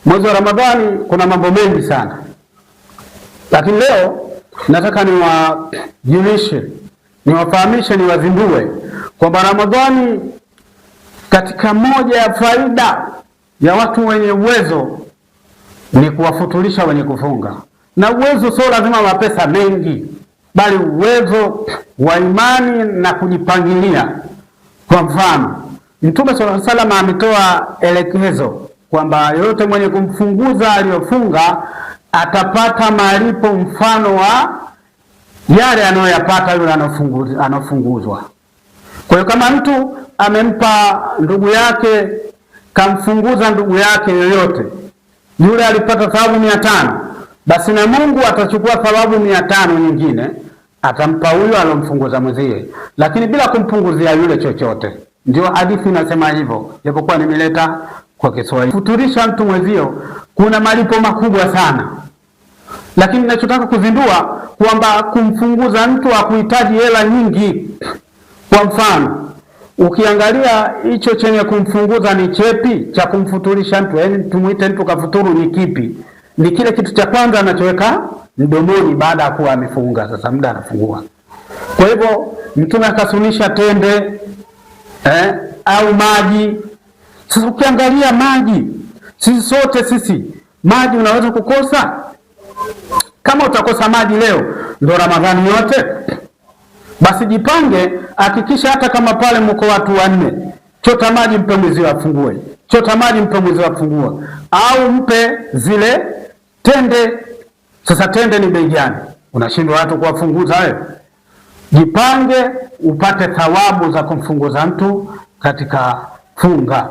Mwezi wa Ramadhani kuna mambo mengi sana, lakini leo nataka niwajulishe, niwafahamishe, niwazindue kwamba Ramadhani, katika moja ya faida ya watu wenye uwezo ni kuwafutulisha wenye kufunga. Na uwezo sio lazima wa pesa mengi, bali uwezo wa imani na kujipangilia. Kwa mfano, Mtume sallallahu alaihi wasallam ametoa elekezo kwamba yote mwenye kumfunguza aliyofunga atapata malipo mfano wa yale anayoyapata yule anofunguzwa. Kwa hiyo kama mtu amempa ndugu yake, kamfunguza ndugu yake yoyote, yule alipata thawabu 500, basi na Mungu atachukua thawabu 500 nyingine atampa huyo alomfunguza mwenzie, lakini bila kumpunguzia yule chochote. Ndio hadithi inasema hivyo, japokuwa nimeleta kwa Kiswahili. Futurisha mtu mwenzio kuna malipo makubwa sana, lakini ninachotaka kuzindua kwamba kumfunguza mtu hakuhitaji hela nyingi. Kwa mfano, ukiangalia hicho chenye kumfunguza ni chepi cha kumfuturisha mtu, yaani tumuite mtu kafuturu ni kipi? Ni kile kitu cha kwanza anachoweka mdomoni baada ya kuwa amefunga, sasa muda anafungua. Kwa hivyo Mtume akasunisha tende au maji. Sasa ukiangalia maji, sisi maji unaweza kukosa. Kama utakosa maji leo ndo Ramadhani yote, basi jipange, hakikisha hata kama pale mko watu 4, chota maji mpe mwenzio afungue, chota maji mpe mwenzio afungue, au mpe zile tende. Sasa tende ni bei gani? Unashindwa watu kuwafunguza wewe? Jipange upate thawabu za kumfunguza mtu katika funga.